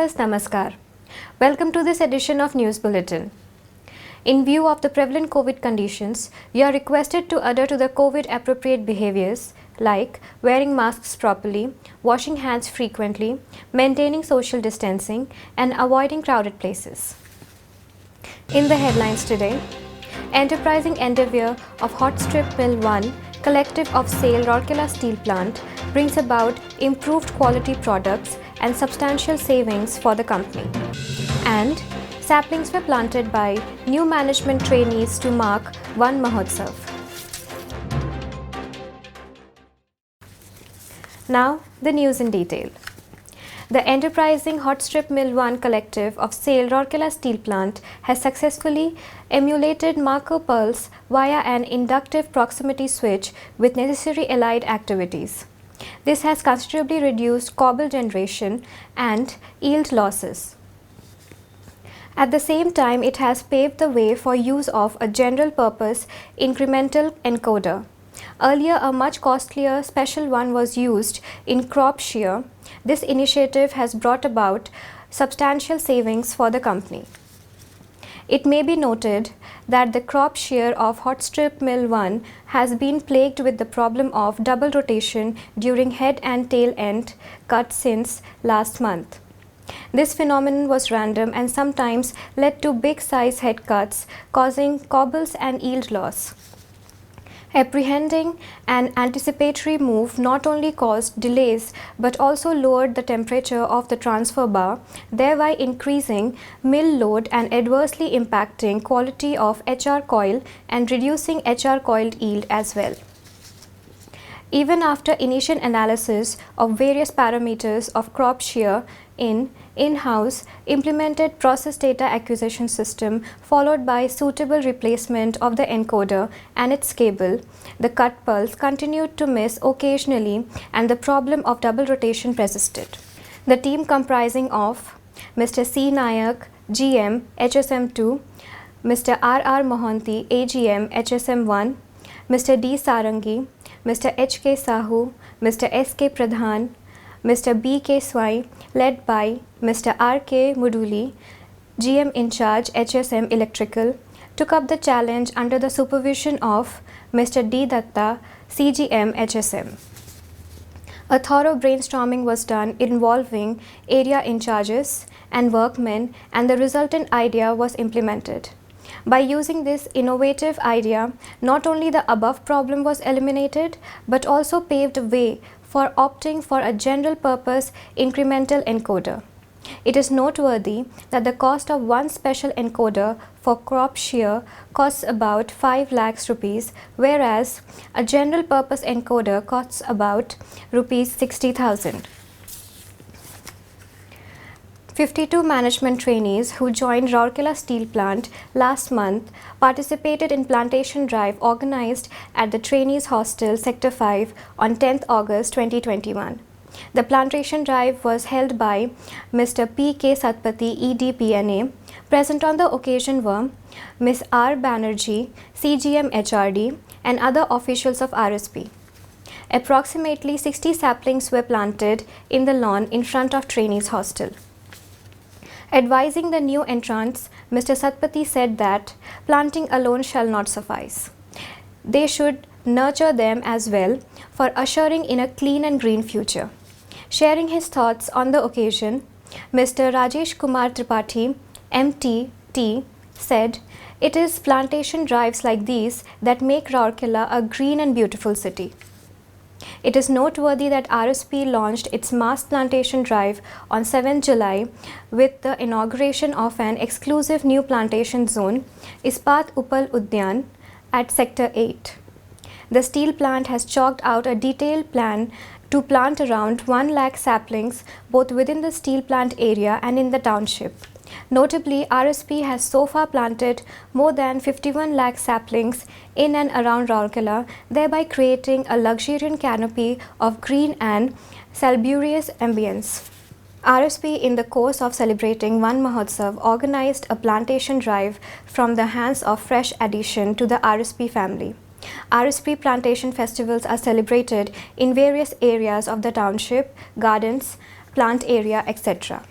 viewers, Namaskar. Welcome to this edition of News Bulletin. In view of the prevalent COVID conditions, you are requested to adhere to the COVID-appropriate behaviors like wearing masks properly, washing hands frequently, maintaining social distancing, and avoiding crowded places. In the headlines today, enterprising endeavor of Hot Strip Mill 1, collective of SAIL Rourkela Steel Plant, brings about improved quality products and substantial savings for the company. And saplings were planted by new management trainees to mark Van Mahotsav. Now, the news in detail. The enterprising Hot Strip Mill 1 collective of SAIL Rourkela Steel Plant has successfully emulated Marco Pulse via an inductive proximity switch with necessary allied activities. This has considerably reduced cobble generation and yield losses. At the same time, it has paved the way for use of a general-purpose incremental encoder. Earlier, a much costlier special one was used in crop shear. This initiative has brought about substantial savings for the company. It may be noted that the crop shear of Hot Strip Mill 1 has been plagued with the problem of double rotation during head and tail end cut since last month. This phenomenon was random and sometimes led to big size head cuts, causing cobbles and yield loss. Apprehending an anticipatory move not only caused delays but also lowered the temperature of the transfer bar, thereby increasing mill load and adversely impacting quality of HR coil and reducing HR coiled yield as well. Even after initial analysis of various parameters of crop shear in-house implemented process data acquisition system followed by suitable replacement of the encoder and its cable, the cut pulse continued to miss occasionally and the problem of double rotation persisted. The team comprising of Mr. C. Nayak, GM, HSM2, Mr. R. Mohanty, AGM, HSM1, Mr. D. Sarangi, Mr. H. K. Sahu, Mr. S. K. Pradhan, Mr. B. K. Swai, led by Mr. R. K. Muduli, GM in charge HSM Electrical, took up the challenge under the supervision of Mr. D. Datta, CGM HSM. A thorough brainstorming was done involving area in charges and workmen, and the resultant idea was implemented. By using this innovative idea, not only the above problem was eliminated, but also paved way for opting for a general-purpose incremental encoder. It is noteworthy that the cost of one special encoder for crop shear costs about 5 lakhs rupees, whereas a general-purpose encoder costs about rupees 60,000. 52 management trainees who joined Rourkela Steel Plant last month participated in plantation drive organized at the Trainees Hostel Sector 5 on 10th August 2021. The plantation drive was held by Mr. P. K. Satpathy, ED PNA. Present on the occasion were Ms. R. Banerjee, CGM HRD, and other officials of RSP. Approximately 60 saplings were planted in the lawn in front of Trainees Hostel. Advising the new entrants, Mr. Satpathy said that planting alone shall not suffice. They should nurture them as well for ushering in a clean and green future. Sharing his thoughts on the occasion, Mr. Rajesh Kumar Tripathi, MT, said, "It is plantation drives like these that make Rourkela a green and beautiful city." It is noteworthy that RSP launched its mass plantation drive on 7 July with the inauguration of an exclusive new plantation zone, Ispat Upal Udyan, at Sector 8. The steel plant has chalked out a detailed plan to plant around 1 lakh saplings both within the steel plant area and in the township. Notably, RSP has so far planted more than 51 lakh saplings in and around Rourkela, thereby creating a luxuriant canopy of green and salubrious ambience. RSP, in the course of celebrating Van Mahotsav, organized a plantation drive from the hands of fresh addition to the RSP family. RSP plantation festivals are celebrated in various areas of the township, gardens, plant area, etc.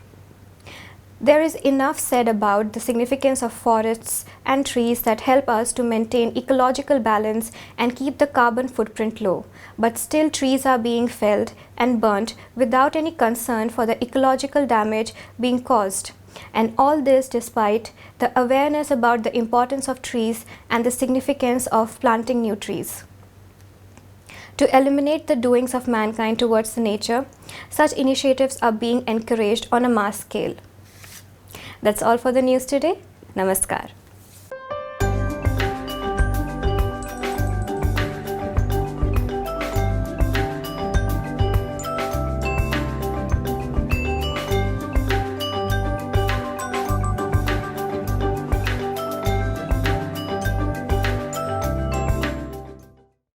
There is enough said about the significance of forests and trees that help us to maintain ecological balance and keep the carbon footprint low. But still, trees are being felled and burnt without any concern for the ecological damage being caused. And all this despite the awareness about the importance of trees and the significance of planting new trees. To eliminate the doings of mankind towards the nature, such initiatives are being encouraged on a mass scale. That's all for the news today. Namaskar.